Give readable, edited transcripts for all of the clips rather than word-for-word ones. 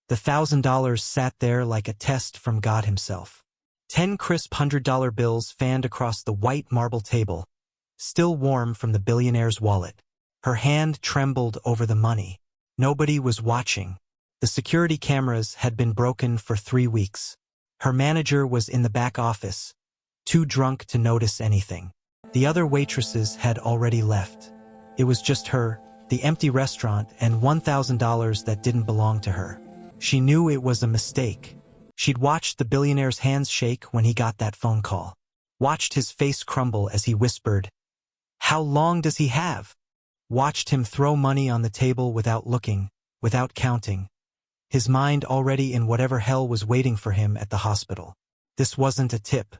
The $1,000 sat there like a test from God himself. 10 crisp $100 bills fanned across the white marble table, still warm from the billionaire's wallet. Her hand trembled over the money. Nobody was watching. The security cameras had been broken for 3 weeks. Her manager was in the back office, too drunk to notice anything. The other waitresses had already left. It was just her, the empty restaurant, and $1,000 that didn't belong to her. She knew it was a mistake. She'd watched the billionaire's hands shake when he got that phone call. Watched his face crumble as he whispered, "How long does he have?" Watched him throw money on the table without looking, without counting. His mind already in whatever hell was waiting for him at the hospital. This wasn't a tip.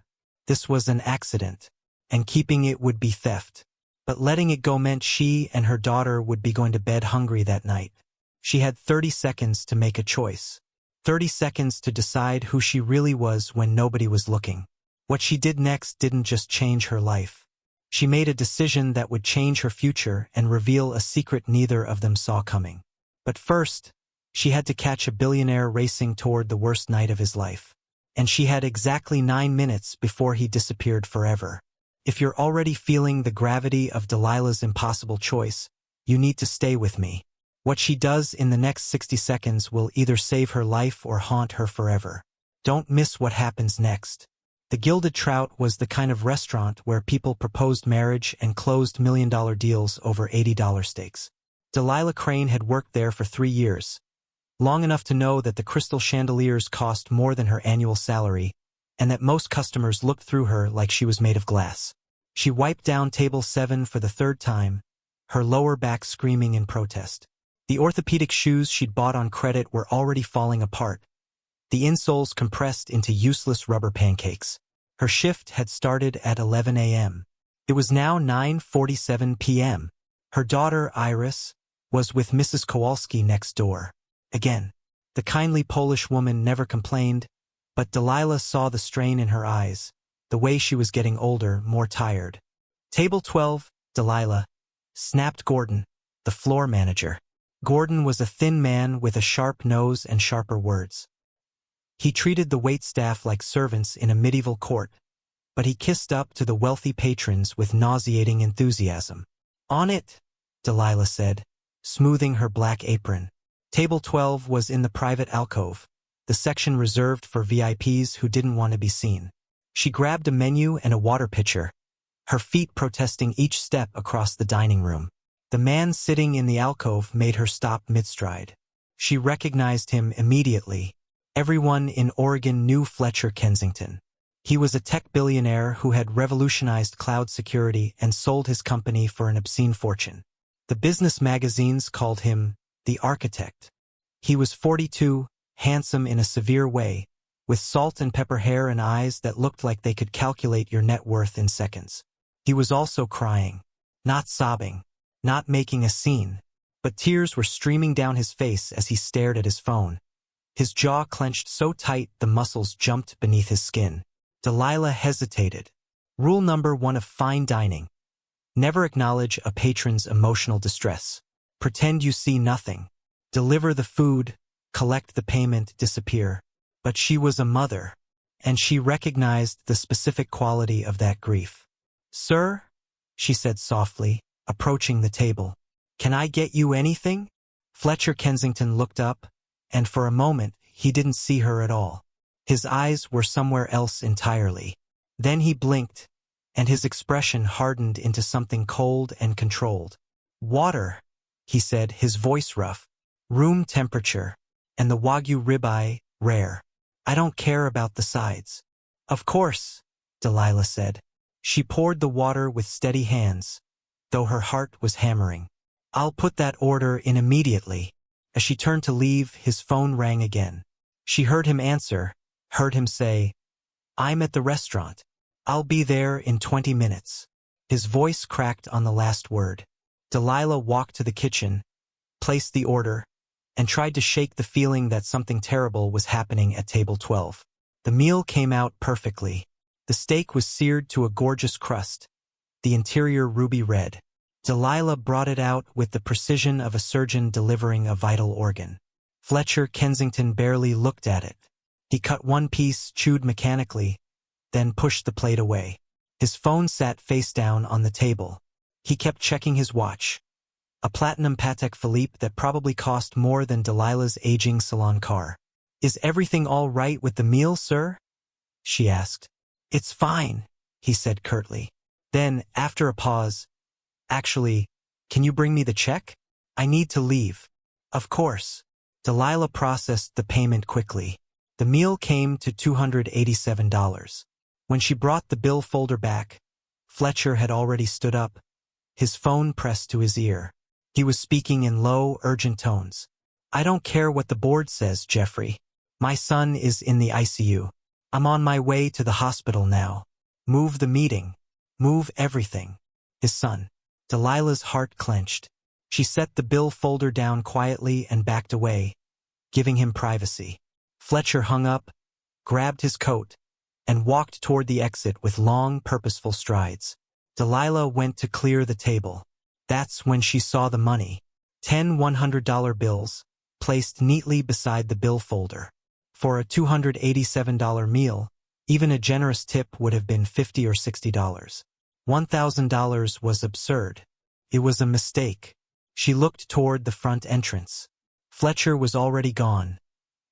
This was an accident. And keeping it would be theft. But letting it go meant she and her daughter would be going to bed hungry that night. She had 30 seconds to make a choice. 30 seconds to decide who she really was when nobody was looking. What she did next didn't just change her life. She made a decision that would change her future and reveal a secret neither of them saw coming. But first, she had to catch a billionaire racing toward the worst night of his life. And she had exactly 9 minutes before he disappeared forever. If you're already feeling the gravity of Delilah's impossible choice, you need to stay with me. What she does in the next 60 seconds will either save her life or haunt her forever. Don't miss what happens next. The Gilded Trout was the kind of restaurant where people proposed marriage and closed million-dollar deals over $80 steaks. Delilah Crane had worked there for 3 years, long enough to know that the crystal chandeliers cost more than her annual salary, and that most customers looked through her like she was made of glass. She wiped down table 7 for the 3rd time, her lower back screaming in protest. The orthopedic shoes she'd bought on credit were already falling apart, the insoles compressed into useless rubber pancakes. Her shift had started at 11 a.m. It was now 9:47 p.m. Her daughter, Iris, was with Mrs. Kowalski next door. Again, the kindly Polish woman never complained, but Delilah saw the strain in her eyes, the way she was getting older, more tired. "Table 12, Delilah," snapped Gordon, the floor manager. Gordon was a thin man with a sharp nose and sharper words. He treated the waitstaff like servants in a medieval court, but he kissed up to the wealthy patrons with nauseating enthusiasm. "On it," Delilah said, smoothing her black apron. Table 12 was in the private alcove, the section reserved for VIPs who didn't want to be seen. She grabbed a menu and a water pitcher, her feet protesting each step across the dining room. The man sitting in the alcove made her stop mid-stride. She recognized him immediately. Everyone in Oregon knew Fletcher Kensington. He was a tech billionaire who had revolutionized cloud security and sold his company for an obscene fortune. The business magazines called him the architect. He was 42, handsome in a severe way, with salt and pepper hair and eyes that looked like they could calculate your net worth in seconds. He was also crying, not sobbing, not making a scene, but tears were streaming down his face as he stared at his phone. His jaw clenched so tight the muscles jumped beneath his skin. Delilah hesitated. Rule number 1 of fine dining: never acknowledge a patron's emotional distress. Pretend you see nothing. Deliver the food, collect the payment, disappear. But she was a mother, and she recognized the specific quality of that grief. "Sir," she said softly, approaching the table. "Can I get you anything?" Fletcher Kensington looked up, and for a moment he didn't see her at all. His eyes were somewhere else entirely. Then he blinked, and his expression hardened into something cold and controlled. "Water," he said, his voice rough. "Room temperature. And the Wagyu ribeye, rare. I don't care about the sides." "Of course," Delilah said. She poured the water with steady hands, though her heart was hammering. "I'll put that order in immediately." As she turned to leave, his phone rang again. She heard him answer, heard him say, "I'm at the restaurant. I'll be there in 20 minutes. His voice cracked on the last word. Delilah walked to the kitchen, placed the order, and tried to shake the feeling that something terrible was happening at table 12. The meal came out perfectly. The steak was seared to a gorgeous crust, the interior ruby red. Delilah brought it out with the precision of a surgeon delivering a vital organ. Fletcher Kensington barely looked at it. He cut one piece, chewed mechanically, then pushed the plate away. His phone sat face down on the table. He kept checking his watch. A platinum Patek Philippe that probably cost more than Delilah's aging salon car. "Is everything all right with the meal, sir?" she asked. "It's fine," he said curtly. Then, after a pause, "Actually, can you bring me the check? I need to leave." "Of course." Delilah processed the payment quickly. The meal came to $287. When she brought the bill folder back, Fletcher had already stood up, his phone pressed to his ear. He was speaking in low, urgent tones. "I don't care what the board says, Jeffrey. My son is in the ICU. I'm on my way to the hospital now. Move the meeting. Move everything." His son. Delilah's heart clenched. She set the bill folder down quietly and backed away, giving him privacy. Fletcher hung up, grabbed his coat, and walked toward the exit with long, purposeful strides. Delilah went to clear the table. That's when she saw the money. 10 $100 bills, placed neatly beside the bill folder. For a $287 meal, even a generous tip would have been $50 or $60. $1,000 was absurd. It was a mistake. She looked toward the front entrance. Fletcher was already gone,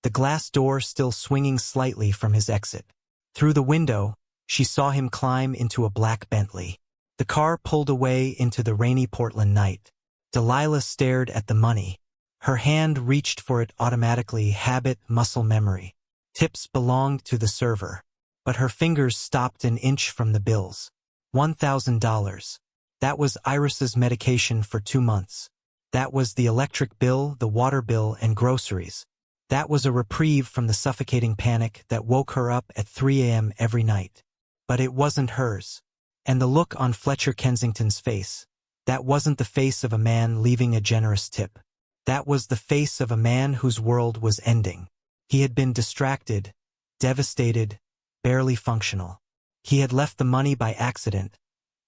the glass door still swinging slightly from his exit. Through the window, she saw him climb into a black Bentley. The car pulled away into the rainy Portland night. Delilah stared at the money. Her hand reached for it automatically, habit, muscle memory. Tips belonged to the server, but her fingers stopped an inch from the bills. $1,000. That was Iris's medication for 2 months. That was the electric bill, the water bill, and groceries. That was a reprieve from the suffocating panic that woke her up at 3 a.m. every night. But it wasn't hers. And the look on Fletcher Kensington's face, that wasn't the face of a man leaving a generous tip. That was the face of a man whose world was ending. He had been distracted, devastated, barely functional. He had left the money by accident,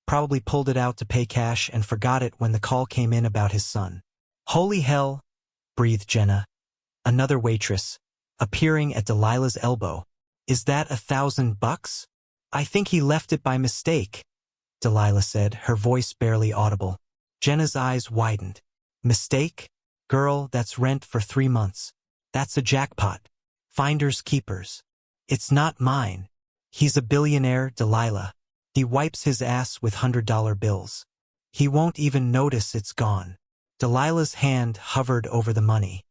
probably pulled it out to pay cash and forgot it when the call came in about his son. "Holy hell," breathed Jenna, another waitress, appearing at Delilah's elbow. "Is that $1,000? "I think he left it by mistake," Delilah said, her voice barely audible. Jenna's eyes widened. "Mistake? Girl, that's rent for 3 months. That's a jackpot. Finders keepers. It's not mine. He's a billionaire, Delilah. He wipes his ass with $100 bills. He won't even notice it's gone." Delilah's hand hovered over the money.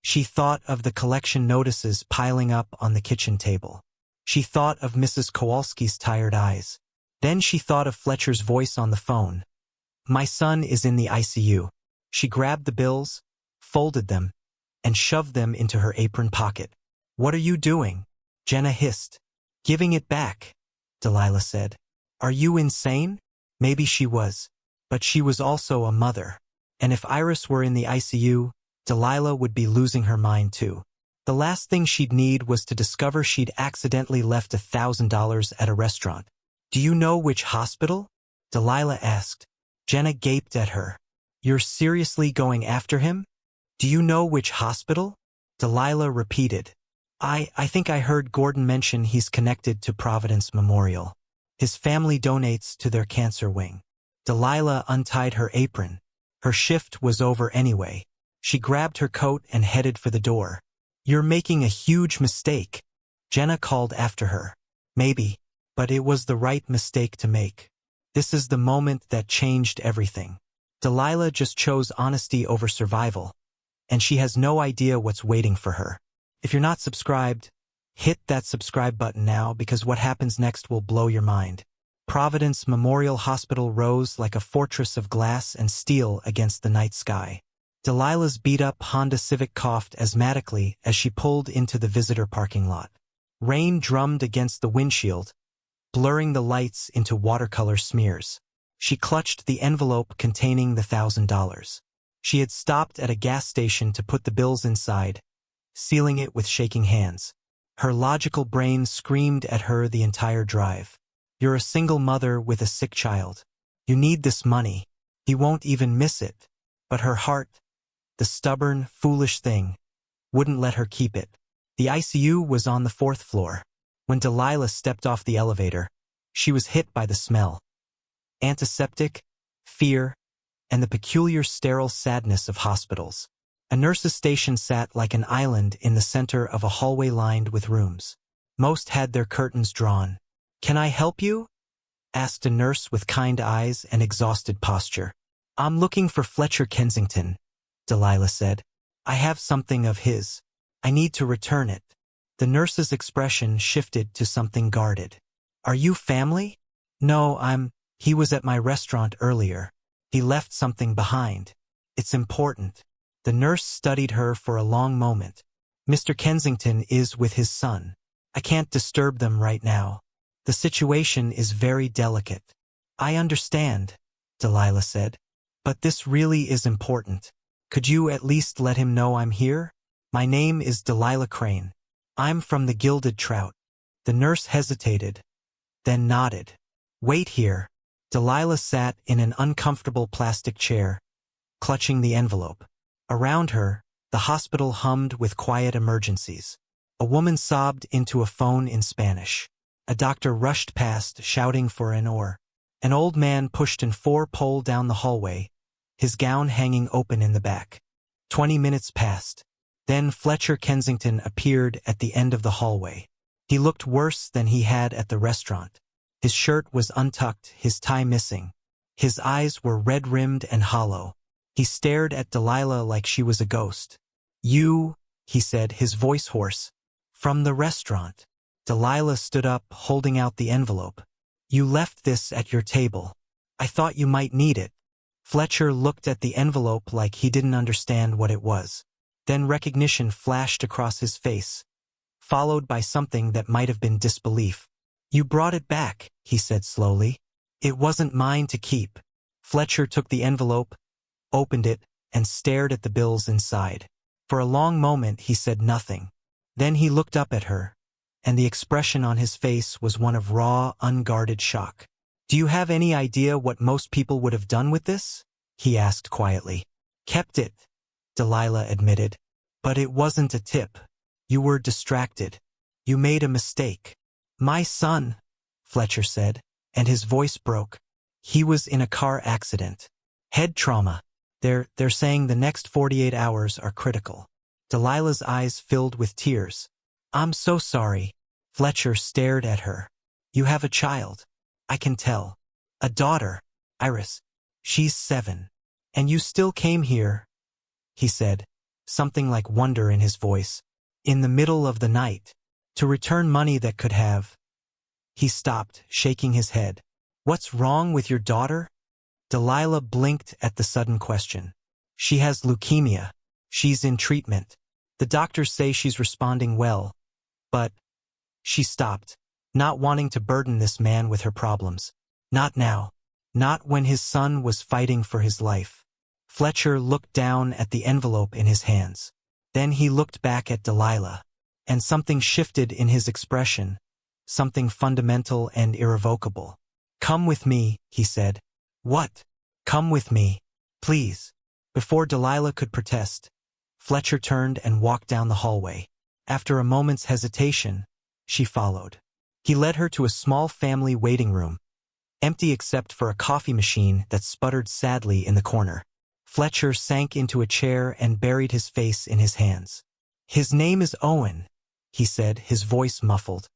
She thought of the collection notices piling up on the kitchen table. She thought of Mrs. Kowalski's tired eyes. Then she thought of Fletcher's voice on the phone. "My son is in the ICU." She grabbed the bills, folded them, and shoved them into her apron pocket. "What are you doing?" Jenna hissed. "Giving it back," Delilah said. "Are you insane?" Maybe she was. But she was also a mother. And if Iris were in the ICU, Delilah would be losing her mind too. The last thing she'd need was to discover she'd accidentally left $1,000 at a restaurant. "Do you know which hospital?" Delilah asked. Jenna gaped at her. "You're seriously going after him? Do you know which hospital?" Delilah repeated. I think I heard Gordon mention he's connected to Providence Memorial. His family donates to their cancer wing." Delilah untied her apron. Her shift was over anyway. She grabbed her coat and headed for the door. "You're making a huge mistake," Jenna called after her. Maybe, but it was the right mistake to make. This is the moment that changed everything. Delilah just chose honesty over survival, and she has no idea what's waiting for her. If you're not subscribed, hit that subscribe button now because what happens next will blow your mind. Providence Memorial Hospital rose like a fortress of glass and steel against the night sky. Delilah's beat-up Honda Civic coughed asthmatically as she pulled into the visitor parking lot. Rain drummed against the windshield, blurring the lights into watercolor smears. She clutched the envelope containing the $1,000. She had stopped at a gas station to put the bills inside, sealing it with shaking hands. Her logical brain screamed at her the entire drive. "You're a single mother with a sick child. You need this money. He won't even miss it." But her heart, the stubborn, foolish thing, wouldn't let her keep it. The ICU was on the 4th floor. When Delilah stepped off the elevator, she was hit by the smell. Antiseptic, fear, and the peculiar sterile sadness of hospitals. A nurse's station sat like an island in the center of a hallway lined with rooms. Most had their curtains drawn. "Can I help you?" asked a nurse with kind eyes and exhausted posture. "I'm looking for Fletcher Kensington," Delilah said. "I have something of his. I need to return it." The nurse's expression shifted to something guarded. "Are you family?" "No, he was at my restaurant earlier. He left something behind. It's important." The nurse studied her for a long moment. "Mr. Kensington is with his son. I can't disturb them right now. The situation is very delicate." "I understand," Delilah said. "But this really is important. Could you at least let him know I'm here? My name is Delilah Crane. I'm from the Gilded Trout." The nurse hesitated, then nodded. "Wait here." Delilah sat in an uncomfortable plastic chair, clutching the envelope. Around her, the hospital hummed with quiet emergencies. A woman sobbed into a phone in Spanish. A doctor rushed past, shouting for an oar. An old man pushed an 4-pole down the hallway, his gown hanging open in the back. 20 minutes passed. Then Fletcher Kensington appeared at the end of the hallway. He looked worse than he had at the restaurant. His shirt was untucked, his tie missing. His eyes were red-rimmed and hollow. He stared at Delilah like she was a ghost. "You," he said, his voice hoarse. "From the restaurant." Delilah stood up, holding out the envelope. "You left this at your table. I thought you might need it." Fletcher looked at the envelope like he didn't understand what it was. Then recognition flashed across his face, followed by something that might have been disbelief. "You brought it back," he said slowly. "It wasn't mine to keep." Fletcher took the envelope, opened it, and stared at the bills inside. For a long moment he said nothing. Then he looked up at her, and the expression on his face was one of raw, unguarded shock. "Do you have any idea what most people would have done with this?" he asked quietly. "Kept it," Delilah admitted. "But it wasn't a tip. You were distracted. You made a mistake." "My son," Fletcher said, and his voice broke. "He was in a car accident. Head trauma. They're saying the next 48 hours are critical." Delilah's eyes filled with tears. "I'm so sorry." Fletcher stared at her. "You have a child. I can tell. A daughter, Iris. She's 7. And you still came here," he said, something like wonder in his voice, "in the middle of the night, to return money that could have—" He stopped, shaking his head. "What's wrong with your daughter?" Delilah blinked at the sudden question. "She has leukemia. She's in treatment. The doctors say she's responding well, but—" She stopped, not wanting to burden this man with her problems. Not now. Not when his son was fighting for his life. Fletcher looked down at the envelope in his hands. Then he looked back at Delilah, and something shifted in his expression, something fundamental and irrevocable. "Come with me," he said. "What?" "Come with me, please." Before Delilah could protest, Fletcher turned and walked down the hallway. After a moment's hesitation, she followed. He led her to a small family waiting room, empty except for a coffee machine that sputtered sadly in the corner. Fletcher sank into a chair and buried his face in his hands. "His name is Owen," he said, his voice muffled.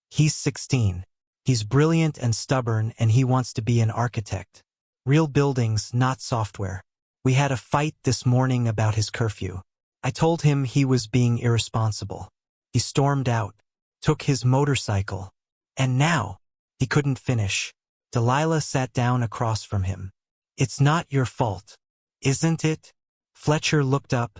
"He's 16. He's brilliant and stubborn, and he wants to be an architect. Real buildings, not software. We had a fight this morning about his curfew. I told him he was being irresponsible. He stormed out, took his motorcycle, and now—" He couldn't finish. Delilah sat down across from him. "It's not your fault, isn't it?" Fletcher looked up,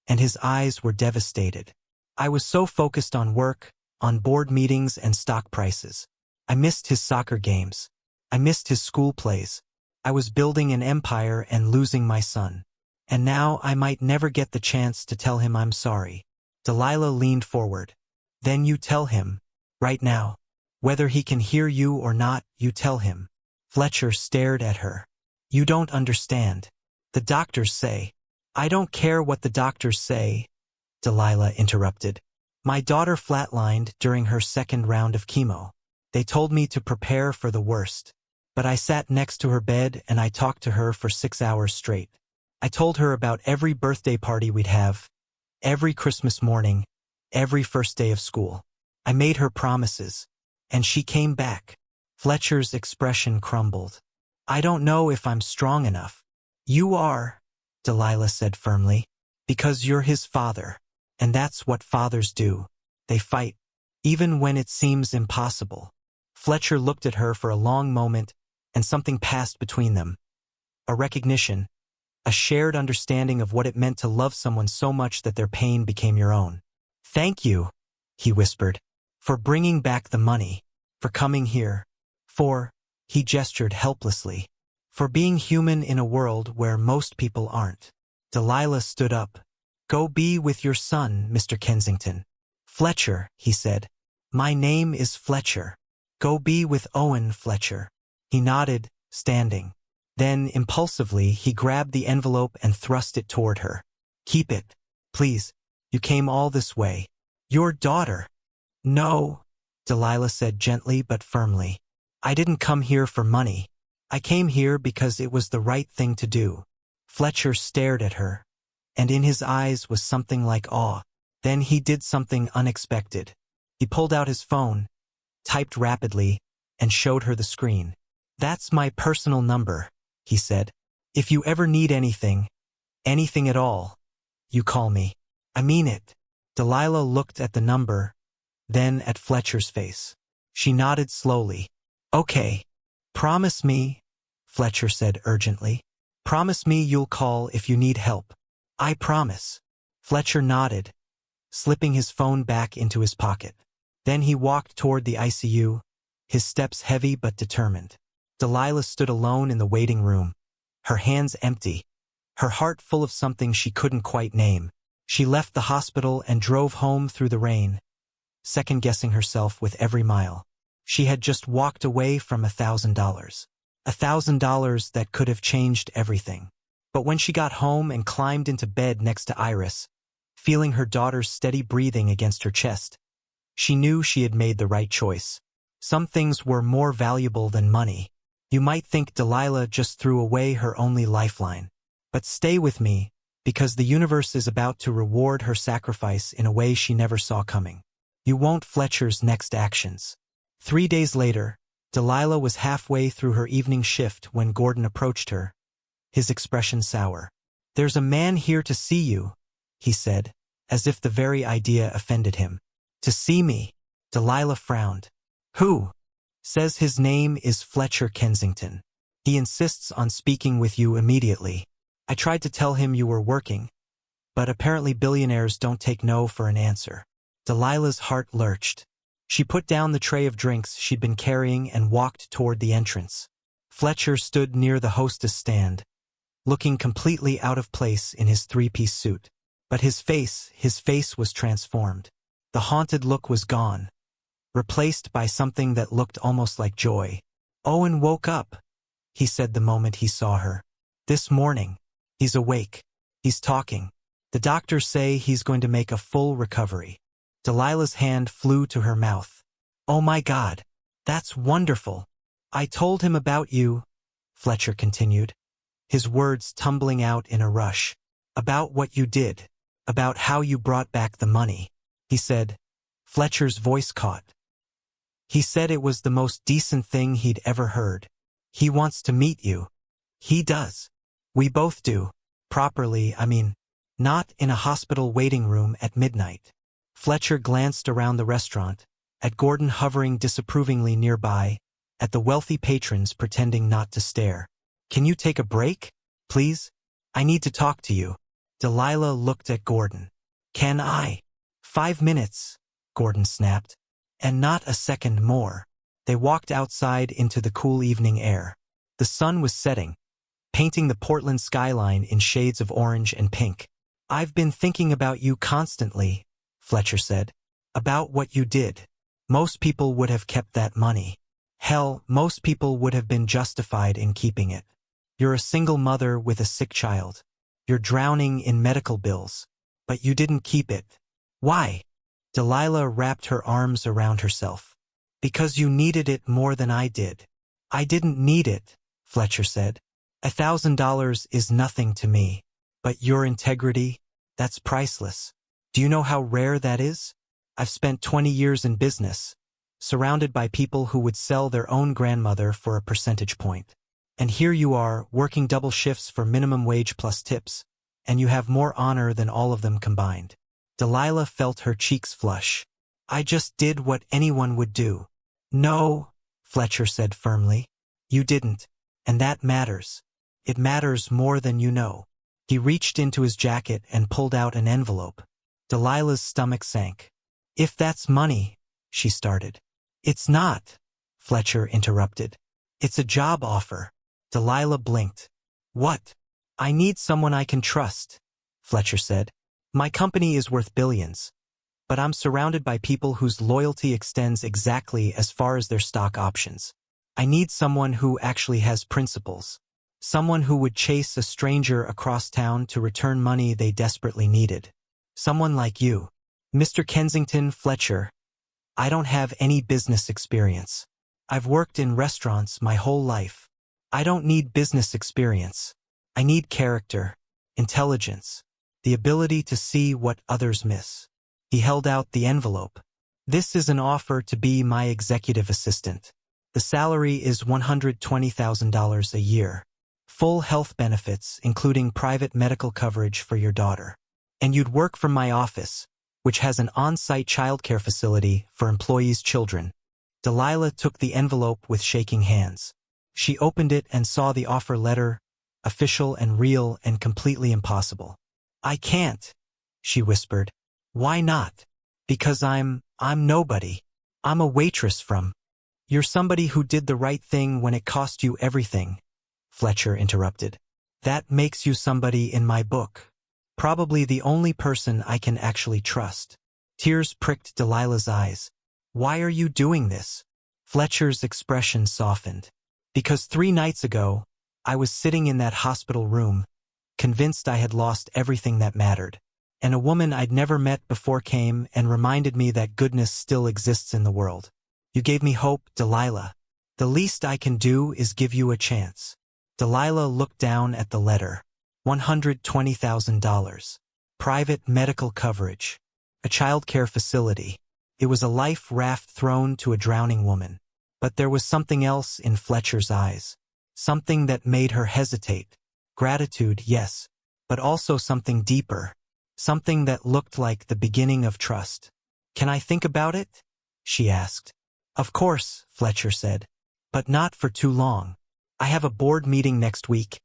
and his eyes were devastated. "I was so focused on work, on board meetings and stock prices. I missed his soccer games. I missed his school plays. I was building an empire and losing my son. And now I might never get the chance to tell him I'm sorry." Delilah leaned forward. "Then you tell him, right now. Whether he can hear you or not, you tell him." Fletcher stared at her. "You don't understand. The doctors say—" "I don't care what the doctors say," Delilah interrupted. My daughter flatlined during her second round of chemo. They told me to prepare for the worst. But I sat next to her bed and I talked to her for 6 hours straight. I told her about every birthday party we'd have, every Christmas morning, every first day of school. I made her promises. And she came back. Fletcher's expression crumbled. I don't know if I'm strong enough. You are, Delilah said firmly, because you're his father. And that's what fathers do. They fight, even when it seems impossible. Fletcher looked at her for a long moment, and something passed between them. A recognition, a shared understanding of what it meant to love someone so much that their pain became your own. Thank you, he whispered, for bringing back the money, for coming here, he gestured helplessly, for being human in a world where most people aren't. Delilah stood up. Go be with your son, Mr. Kensington. Fletcher, he said. My name is Fletcher. Go be with Owen, Fletcher. He nodded, standing. Then, impulsively, he grabbed the envelope and thrust it toward her. Keep it, please. You came all this way. Your daughter. No, Delilah said gently but firmly. I didn't come here for money. I came here because it was the right thing to do. Fletcher stared at her, and in his eyes was something like awe. Then he did something unexpected. He pulled out his phone, typed rapidly, and showed her the screen. That's my personal number, he said. If you ever need anything at all, you call me. I mean it. Delilah looked at the number, then at Fletcher's face. She nodded slowly. Okay. Promise me, Fletcher said urgently. Promise me you'll call if you need help. I promise. Fletcher nodded, slipping his phone back into his pocket. Then he walked toward the ICU, his steps heavy but determined. Delilah stood alone in the waiting room, her hands empty, her heart full of something she couldn't quite name. She left the hospital and drove home through the rain, second-guessing herself with every mile. She had just walked away from $1,000. $1,000 that could have changed everything. But when she got home and climbed into bed next to Iris, feeling her daughter's steady breathing against her chest, she knew she had made the right choice. Some things were more valuable than money. You might think Delilah just threw away her only lifeline. But stay with me, because the universe is about to reward her sacrifice in a way she never saw coming. You won't Fletcher's next actions. 3 days later, Delilah was halfway through her evening shift when Gordon approached her, his expression sour. There's a man here to see you, he said, as if the very idea offended him. To see me? Delilah frowned. Who? Says his name is Fletcher Kensington. He insists on speaking with you immediately. I tried to tell him you were working, but apparently billionaires don't take no for an answer. Delilah's heart lurched. She put down the tray of drinks she'd been carrying and walked toward the entrance. Fletcher stood near the hostess stand, looking completely out of place in his three-piece suit. But his face was transformed. The haunted look was gone, replaced by something that looked almost like joy. Owen woke up, he said the moment he saw her. This morning. He's awake. He's talking. The doctors say he's going to make a full recovery. Delilah's hand flew to her mouth. Oh my God. That's wonderful. I told him about you, Fletcher continued, his words tumbling out in a rush. About what you did. About how you brought back the money. He said. Fletcher's voice caught. He said it was the most decent thing he'd ever heard. He wants to meet you. He does. We both do. Properly, I mean. Not in a hospital waiting room at midnight. Fletcher glanced around the restaurant, at Gordon hovering disapprovingly nearby, at the wealthy patrons pretending not to stare. Can you take a break, please? I need to talk to you. Delilah looked at Gordon. Can I? 5 minutes, Gordon snapped. And not a second more. They walked outside into the cool evening air. The sun was setting, painting the Portland skyline in shades of orange and pink. I've been thinking about you constantly, Fletcher said. About what you did. Most people would have kept that money. Hell, most people would have been justified in keeping it. You're a single mother with a sick child. You're drowning in medical bills. But you didn't keep it. Why? Delilah wrapped her arms around herself. Because you needed it more than I did. I didn't need it, Fletcher said. $1,000 is nothing to me. But your integrity, that's priceless. Do you know how rare that is? I've spent 20 years in business, surrounded by people who would sell their own grandmother for a percentage point. And here you are, working double shifts for minimum wage plus tips, and you have more honor than all of them combined. Delilah felt her cheeks flush. I just did what anyone would do. No, Fletcher said firmly. You didn't, and that matters. It matters more than you know. He reached into his jacket and pulled out an envelope. Delilah's stomach sank. If that's money, she started. It's not, Fletcher interrupted. It's a job offer. Delilah blinked. What? I need someone I can trust, Fletcher said. My company is worth billions, but I'm surrounded by people whose loyalty extends exactly as far as their stock options. I need someone who actually has principles. Someone who would chase a stranger across town to return money they desperately needed. Someone like you. Mr. Kensington, Fletcher. I don't have any business experience. I've worked in restaurants my whole life. I don't need business experience. I need character, intelligence, the ability to see what others miss. He held out the envelope. This is an offer to be my executive assistant. The salary is $120,000 a year. Full health benefits, including private medical coverage for your daughter. And you'd work from my office, which has an on-site childcare facility for employees' children. Delilah took the envelope with shaking hands. She opened it and saw the offer letter, official and real and completely impossible. I can't, she whispered. Why not? Because I'm nobody. I'm a waitress from. You're somebody who did the right thing when it cost you everything, Fletcher interrupted. That makes you somebody in my book. Probably the only person I can actually trust. Tears pricked Delilah's eyes. Why are you doing this? Fletcher's expression softened. Because 3 nights ago, I was sitting in that hospital room, convinced I had lost everything that mattered. And a woman I'd never met before came and reminded me that goodness still exists in the world. You gave me hope, Delilah. The least I can do is give you a chance. Delilah looked down at the letter. $120,000. Private medical coverage. A childcare facility. It was a life raft thrown to a drowning woman. But there was something else in Fletcher's eyes. Something that made her hesitate. Gratitude, yes, but also something deeper. Something that looked like the beginning of trust. Can I think about it? She asked. Of course, Fletcher said. But not for too long. I have a board meeting next week,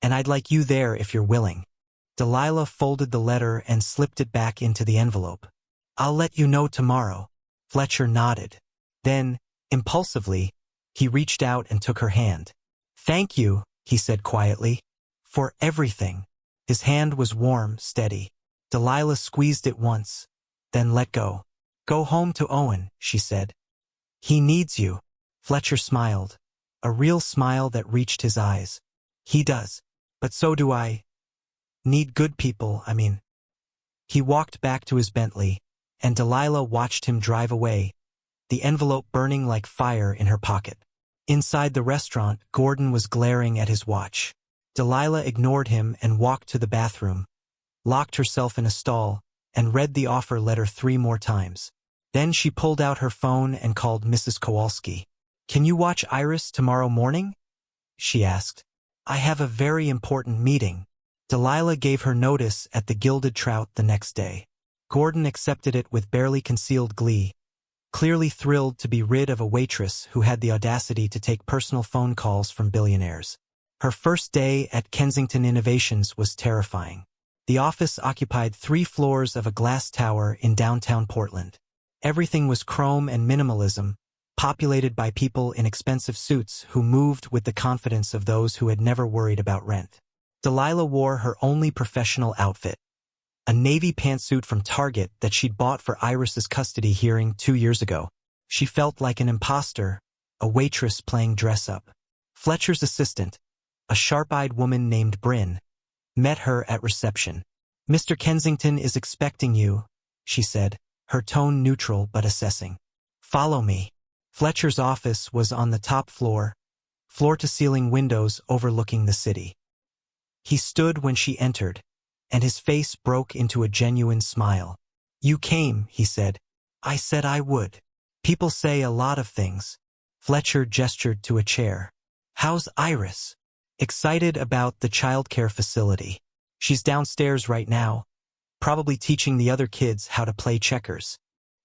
and I'd like you there if you're willing. Delilah folded the letter and slipped it back into the envelope. I'll let you know tomorrow. Fletcher nodded. Then, impulsively, he reached out and took her hand. Thank you, he said quietly, for everything. His hand was warm, steady. Delilah squeezed it once, then let go. Go home to Owen, she said. He needs you. Fletcher smiled, a real smile that reached his eyes. He does, but so do I. Need good people, I mean. He walked back to his Bentley, and Delilah watched him drive away, the envelope burning like fire in her pocket. Inside the restaurant, Gordon was glaring at his watch. Delilah ignored him and walked to the bathroom, locked herself in a stall, and read the offer letter 3 more times. Then she pulled out her phone and called Mrs. Kowalski. Can you watch Iris tomorrow morning? She asked. I have a very important meeting. Delilah gave her notice at the Gilded Trout the next day. Gordon accepted it with barely concealed glee, clearly thrilled to be rid of a waitress who had the audacity to take personal phone calls from billionaires. Her first day at Kensington Innovations was terrifying. The office occupied 3 floors of a glass tower in downtown Portland. Everything was chrome and minimalism, populated by people in expensive suits who moved with the confidence of those who had never worried about rent. Delilah wore her only professional outfit, a navy pantsuit from Target that she'd bought for Iris's custody hearing 2 years ago. She felt like an imposter, a waitress playing dress-up. Fletcher's assistant, a sharp-eyed woman named Bryn, met her at reception. Mr. Kensington is expecting you, she said, her tone neutral but assessing. Follow me. Fletcher's office was on the top floor, floor-to-ceiling windows overlooking the city. He stood when she entered, and his face broke into a genuine smile. You came, he said. I said I would. People say a lot of things. Fletcher gestured to a chair. How's Iris? Excited about the childcare facility. She's downstairs right now, probably teaching the other kids how to play checkers.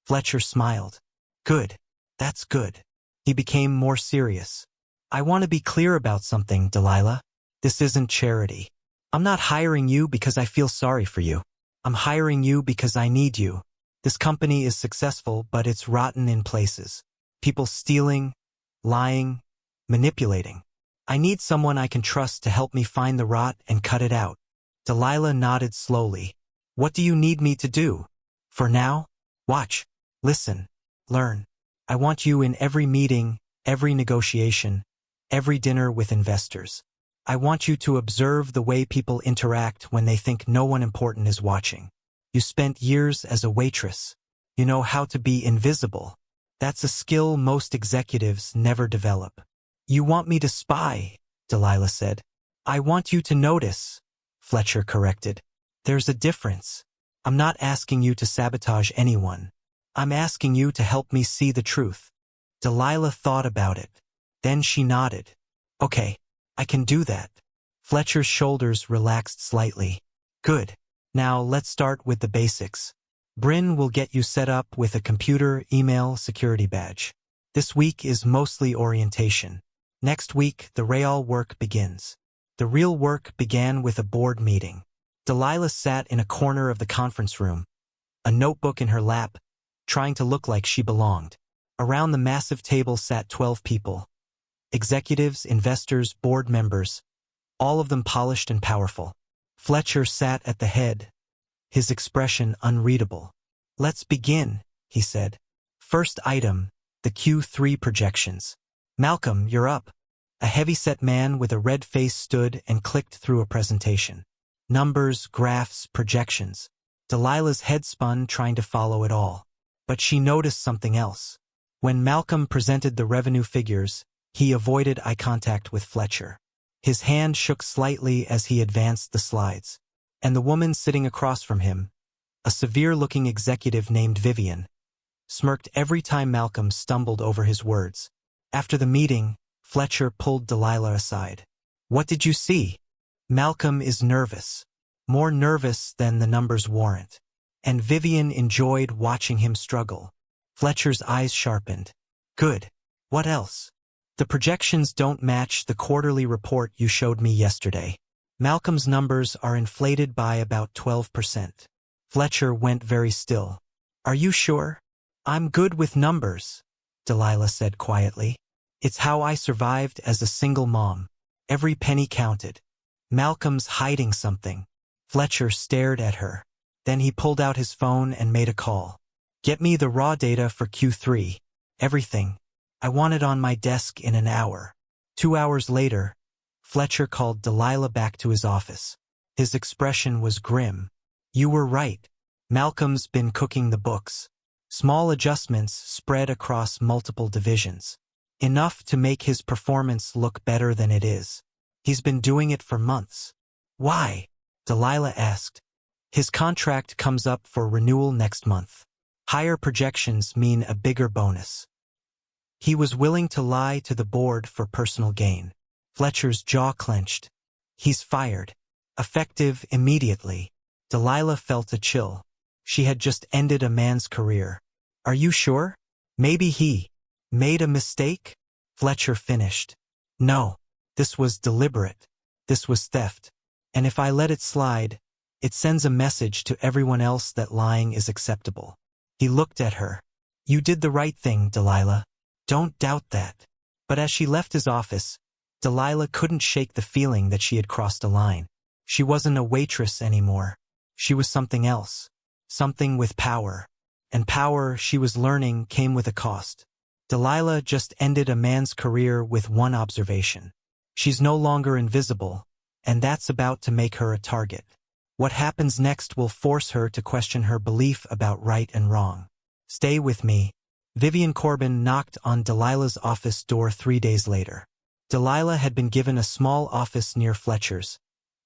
Fletcher smiled. Good. That's good. He became more serious. I want to be clear about something, Delilah. This isn't charity. I'm not hiring you because I feel sorry for you. I'm hiring you because I need you. This company is successful, but it's rotten in places. People stealing, lying, manipulating. I need someone I can trust to help me find the rot and cut it out. Delilah nodded slowly. What do you need me to do? For now? Watch. Listen. Learn. I want you in every meeting, every negotiation, every dinner with investors. I want you to observe the way people interact when they think no one important is watching. You spent years as a waitress. You know how to be invisible. That's a skill most executives never develop. You want me to spy, Delilah said. I want you to notice, Fletcher corrected. There's a difference. I'm not asking you to sabotage anyone. I'm asking you to help me see the truth. Delilah thought about it. Then she nodded. Okay, I can do that. Fletcher's shoulders relaxed slightly. Good. Now let's start with the basics. Bryn will get you set up with a computer email security badge. This week is mostly orientation. Next week, the real work begins. The real work began with a board meeting. Delilah sat in a corner of the conference room, a notebook in her lap, trying to look like she belonged. Around the massive table sat 12 people. Executives, investors, board members, all of them polished and powerful. Fletcher sat at the head, his expression unreadable. Let's begin, he said. First item, the Q3 projections. Malcolm, you're up. A heavy-set man with a red face stood and clicked through a presentation. Numbers, graphs, projections. Delilah's head spun trying to follow it all. But she noticed something else. When Malcolm presented the revenue figures, he avoided eye contact with Fletcher. His hand shook slightly as he advanced the slides. And the woman sitting across from him, a severe-looking executive named Vivian, smirked every time Malcolm stumbled over his words. After the meeting, Fletcher pulled Delilah aside. What did you see? Malcolm is nervous. More nervous than the numbers warrant. And Vivian enjoyed watching him struggle. Fletcher's eyes sharpened. Good. What else? The projections don't match the quarterly report you showed me yesterday. Malcolm's numbers are inflated by about 12%. Fletcher went very still. Are you sure? I'm good with numbers, Delilah said quietly. It's how I survived as a single mom. Every penny counted. Malcolm's hiding something. Fletcher stared at her. Then he pulled out his phone and made a call. Get me the raw data for Q3. Everything. I want it on my desk in an hour. 2 hours later, Fletcher called Delilah back to his office. His expression was grim. You were right. Malcolm's been cooking the books. Small adjustments spread across multiple divisions. Enough to make his performance look better than it is. He's been doing it for months. Why? Delilah asked. His contract comes up for renewal next month. Higher projections mean a bigger bonus. He was willing to lie to the board for personal gain. Fletcher's jaw clenched. He's fired. Effective immediately. Delilah felt a chill. She had just ended a man's career. Are you sure? Maybe he made a mistake? Fletcher finished. No. This was deliberate. This was theft. And if I let it slide, it sends a message to everyone else that lying is acceptable. He looked at her. You did the right thing, Delilah. Don't doubt that. But as she left his office, Delilah couldn't shake the feeling that she had crossed a line. She wasn't a waitress anymore. She was something else. Something with power. And power, she was learning, came with a cost. Delilah just ended a man's career with one observation. She's no longer invisible, and that's about to make her a target. What happens next will force her to question her belief about right and wrong. Stay with me. Vivian Corbin knocked on Delilah's office door 3 days later. Delilah had been given a small office near Fletcher's,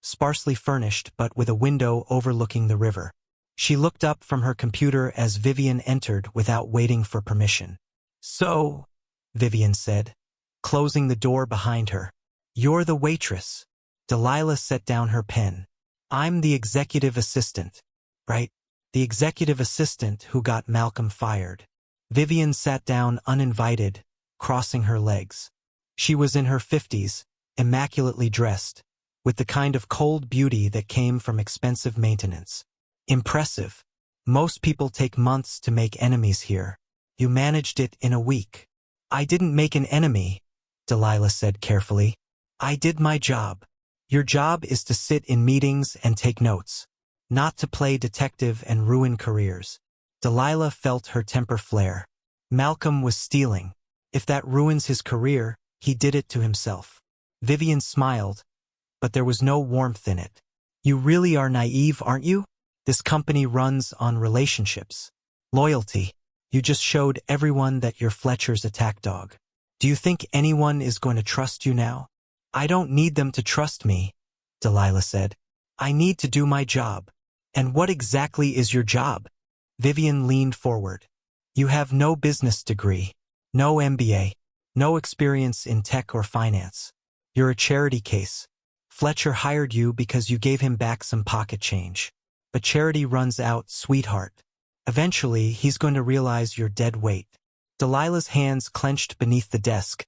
sparsely furnished but with a window overlooking the river. She looked up from her computer as Vivian entered without waiting for permission. "So," Vivian said, closing the door behind her, "you're the waitress." Delilah set down her pen. "I'm the executive assistant, right? The executive assistant who got Malcolm fired." Vivian sat down uninvited, crossing her legs. She was in her 50s, immaculately dressed, with the kind of cold beauty that came from expensive maintenance. Impressive. Most people take months to make enemies here. You managed it in a week. "I didn't make an enemy," Delilah said carefully. "I did my job. Your job is to sit in meetings and take notes, not to play detective and ruin careers." Delilah felt her temper flare. Malcolm was stealing. If that ruins his career, he did it to himself. Vivian smiled, but there was no warmth in it. "You really are naive, aren't you? This company runs on relationships. Loyalty. You just showed everyone that you're Fletcher's attack dog. Do you think anyone is going to trust you now?" "I don't need them to trust me," Delilah said. "I need to do my job." "And what exactly is your job?" Vivian leaned forward. "You have no business degree, no MBA, no experience in tech or finance. You're a charity case. Fletcher hired you because you gave him back some pocket change. But charity runs out, sweetheart. Eventually, he's going to realize you're dead weight." Delilah's hands clenched beneath the desk,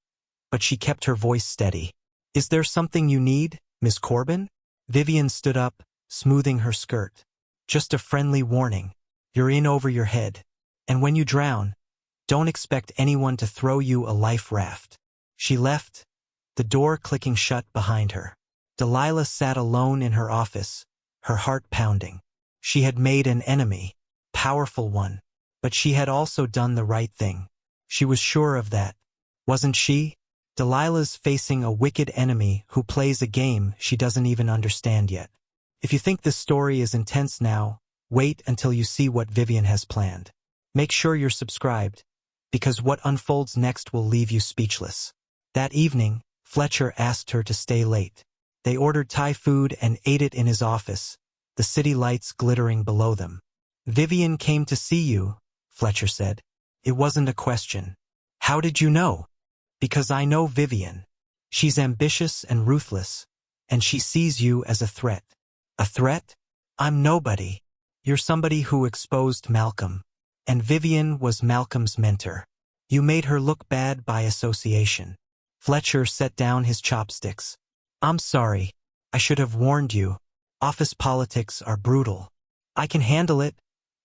but she kept her voice steady. "Is there something you need, Miss Corbin?" Vivian stood up, smoothing her skirt. "Just a friendly warning. You're in over your head. And when you drown, don't expect anyone to throw you a life raft." She left, the door clicking shut behind her. Delilah sat alone in her office, her heart pounding. She had made an enemy, powerful one, but she had also done the right thing. She was sure of that. Wasn't she? Delilah's facing a wicked enemy who plays a game she doesn't even understand yet. If you think this story is intense now, wait until you see what Vivian has planned. Make sure you're subscribed, because what unfolds next will leave you speechless. That evening, Fletcher asked her to stay late. They ordered Thai food and ate it in his office, the city lights glittering below them. "Vivian came to see you," Fletcher said. It wasn't a question. "How did you know?" "Because I know Vivian. She's ambitious and ruthless, and she sees you as a threat." "A threat? I'm nobody. You're somebody who exposed Malcolm. And Vivian was Malcolm's mentor. You made her look bad by association." Fletcher set down his chopsticks. "I'm sorry. I should have warned you. Office politics are brutal." "I can handle it,"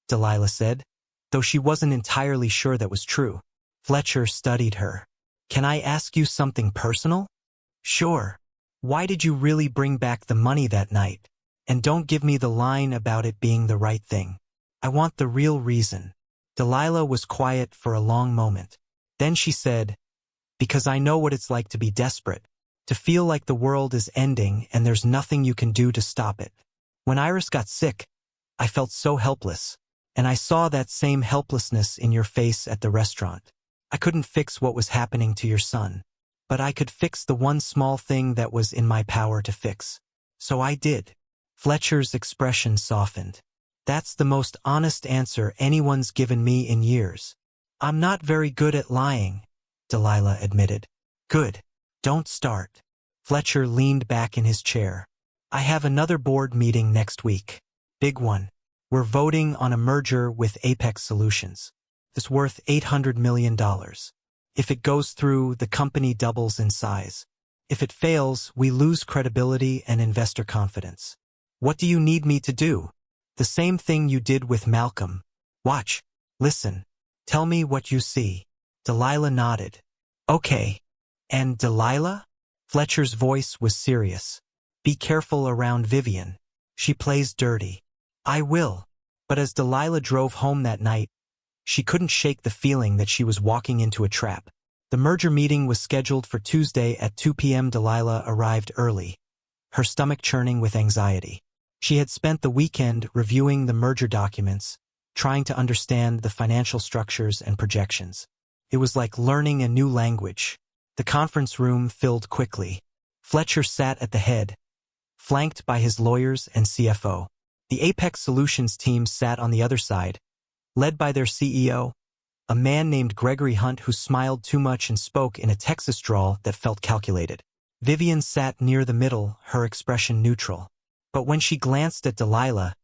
Delilah said, though she wasn't entirely sure that was true. Fletcher studied her. "Can I ask you something personal?" "Sure. Why did you really bring back the money that night? And don't give me the line about it being the right thing. I want the real reason." Delilah was quiet for a long moment. Then she said, "Because I know what it's like to be desperate, to feel like the world is ending and there's nothing you can do to stop it. When Iris got sick, I felt so helpless, and I saw that same helplessness in your face at the restaurant. I couldn't fix what was happening to your son, but I could fix the one small thing that was in my power to fix. So I did." Fletcher's expression softened. "That's the most honest answer anyone's given me in years." "I'm not very good at lying," Delilah admitted. "Good. Don't start." Fletcher leaned back in his chair. "I have another board meeting next week. Big one. We're voting on a merger with Apex Solutions. It's worth $800 million. If it goes through, the company doubles in size. If it fails, we lose credibility and investor confidence. What do you need me to do?" "The same thing you did with Malcolm. Watch. Listen. Tell me what you see." Delilah nodded. "Okay. And Delilah?" Fletcher's voice was serious. "Be careful around Vivian. She plays dirty." "I will." But as Delilah drove home that night, she couldn't shake the feeling that she was walking into a trap. The merger meeting was scheduled for Tuesday at 2 p.m. Delilah arrived early, her stomach churning with anxiety. She had spent the weekend reviewing the merger documents, trying to understand the financial structures and projections. It was like learning a new language. The conference room filled quickly. Fletcher sat at the head, flanked by his lawyers and CFO. The Apex Solutions team sat on the other side, led by their CEO, a man named Gregory Hunt who smiled too much and spoke in a Texas drawl that felt calculated. Vivian sat near the middle, her expression neutral. But when she glanced at Delilah,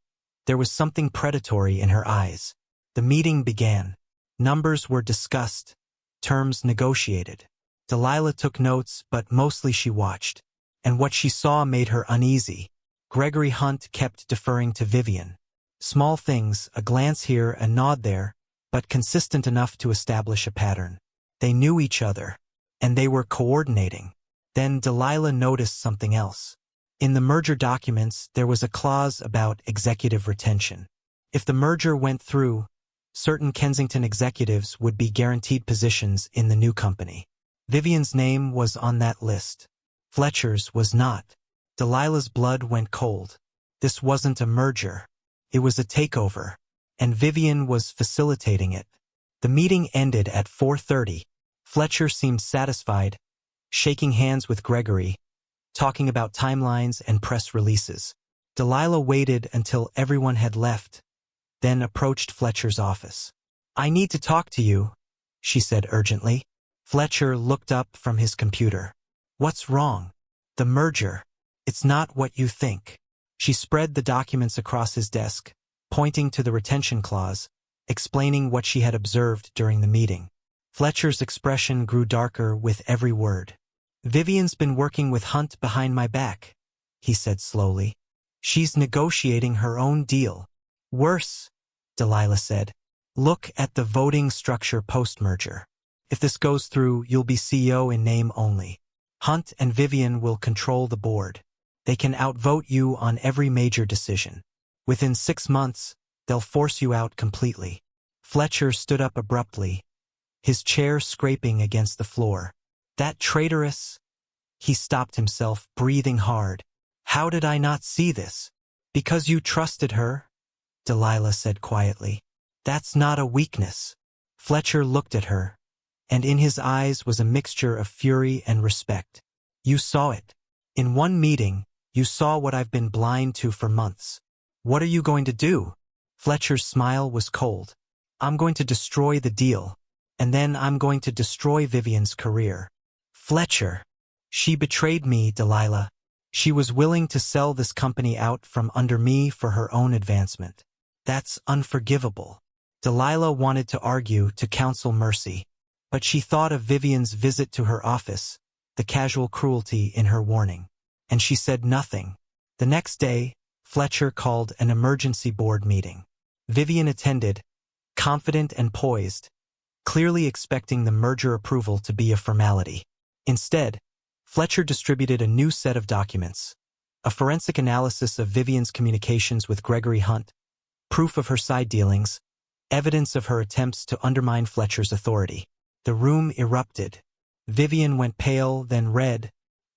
there was something predatory in her eyes. The meeting began. Numbers were discussed, terms negotiated. Delilah took notes, but mostly she watched. And what she saw made her uneasy. Gregory Hunt kept deferring to Vivian. Small things, a glance here, a nod there, but consistent enough to establish a pattern. They knew each other, and they were coordinating. Then Delilah noticed something else. In the merger documents, there was a clause about executive retention. If the merger went through, certain Kensington executives would be guaranteed positions in the new company. Vivian's name was on that list. Fletcher's was not. Delilah's blood went cold. This wasn't a merger. It was a takeover, and Vivian was facilitating it. The meeting ended at 4:30. Fletcher seemed satisfied, shaking hands with Gregory, talking about timelines and press releases. Delilah waited until everyone had left, then approached Fletcher's office. "I need to talk to you," she said urgently. Fletcher looked up from his computer. "What's wrong?" "The merger. It's not what you think." She spread the documents across his desk, pointing to the retention clause, explaining what she had observed during the meeting. Fletcher's expression grew darker with every word. "Vivian's been working with Hunt behind my back," he said slowly. "She's negotiating her own deal." "Worse," Delilah said. "Look at the voting structure post-merger. If this goes through, you'll be CEO in name only. Hunt and Vivian will control the board. They can outvote you on every major decision. Within 6 months, they'll force you out completely." Fletcher stood up abruptly, his chair scraping against the floor. "That traitoress—" He stopped himself, breathing hard. "How did I not see this?" "Because you trusted her," Delilah said quietly. "That's not a weakness." Fletcher looked at her, and in his eyes was a mixture of fury and respect. "You saw it. In one meeting, you saw what I've been blind to for months. What are you going to do?" Fletcher's smile was cold. "I'm going to destroy the deal, and then I'm going to destroy Vivian's career." "Fletcher, she betrayed me, Delilah. She was willing to sell this company out from under me for her own advancement. That's unforgivable." Delilah wanted to argue, to counsel mercy, but she thought of Vivian's visit to her office, the casual cruelty in her warning, and she said nothing. The next day, Fletcher called an emergency board meeting. Vivian attended, confident and poised, clearly expecting the merger approval to be a formality. Instead, Fletcher distributed a new set of documents, a forensic analysis of Vivian's communications with Gregory Hunt, proof of her side dealings, evidence of her attempts to undermine Fletcher's authority. The room erupted. Vivian went pale, then red,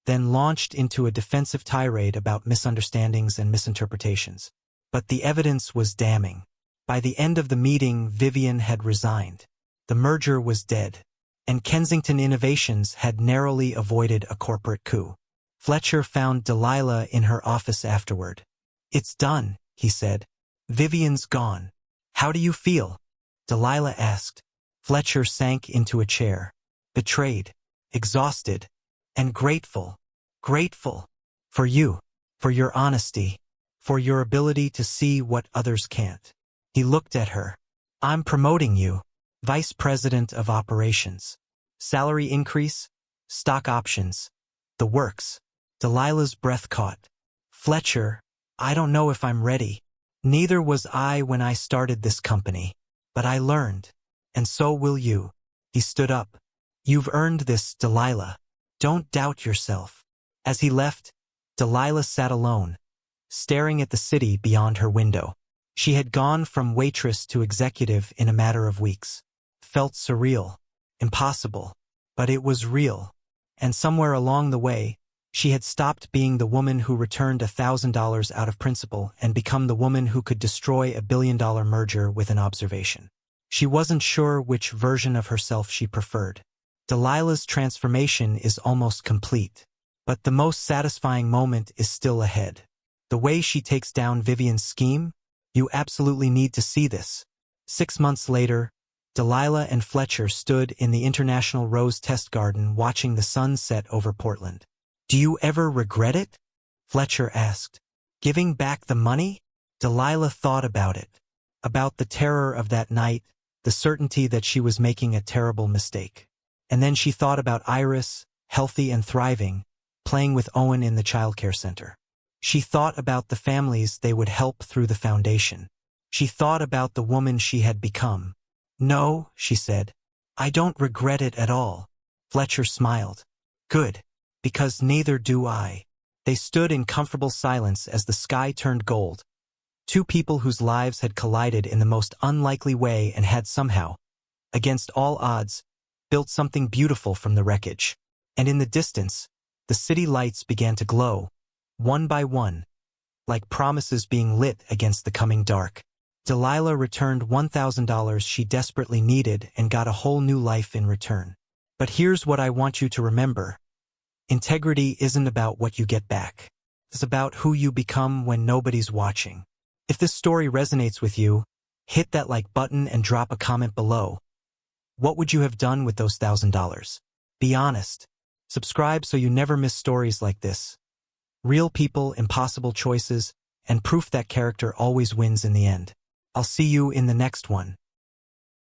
then launched into a defensive tirade about misunderstandings and misinterpretations. But the evidence was damning. By the end of the meeting, Vivian had resigned. The merger was dead, and Kensington Innovations had narrowly avoided a corporate coup. Fletcher found Delilah in her office afterward. "It's done," he said. "Vivian's gone. How do you feel?" Delilah asked. Fletcher sank into a chair. "Betrayed, exhausted, and grateful. Grateful. For you. For your honesty. For your ability to see what others can't." He looked at her. "I'm promoting you. Vice President of Operations. Salary increase, stock options. The works." Delilah's breath caught. "Fletcher, I don't know if I'm ready. Neither was I when I started this company. But I learned. And so will you." He stood up. "You've earned this, Delilah. Don't doubt yourself." As he left, Delilah sat alone, staring at the city beyond her window. She had gone from waitress to executive in a matter of weeks. Felt surreal, impossible, but it was real. And somewhere along the way, She had stopped being the woman who returned $1,000 out of principle and become the woman who could destroy a billion-dollar merger with an observation. She wasn't sure which version of herself she preferred. Delilah's transformation is almost complete. But the most satisfying moment is still ahead. The way she takes down Vivian's scheme? You absolutely need to see this. 6 months later, Delilah and Fletcher stood in the International Rose Test Garden watching the sun set over Portland. "Do you ever regret it?" Fletcher asked. "Giving back the money?" Delilah thought about it. About the terror of that night, the certainty that she was making a terrible mistake. And then she thought about Iris, healthy and thriving, playing with Owen in the childcare center. She thought about the families they would help through the foundation. She thought about the woman she had become. "No," she said, "I don't regret it at all." Fletcher smiled. "Good, because neither do I." They stood in comfortable silence as the sky turned gold. Two people whose lives had collided in the most unlikely way and had somehow, against all odds, built something beautiful from the wreckage. And in the distance, the city lights began to glow, one by one, like promises being lit against the coming dark. Delilah returned $1,000 she desperately needed and got a whole new life in return. But here's what I want you to remember. Integrity isn't about what you get back. It's about who you become when nobody's watching. If this story resonates with you, hit that like button and drop a comment below. What would you have done with those $1,000? Be honest. Subscribe so you never miss stories like this. Real people, impossible choices, and proof that character always wins in the end. I'll see you in the next one.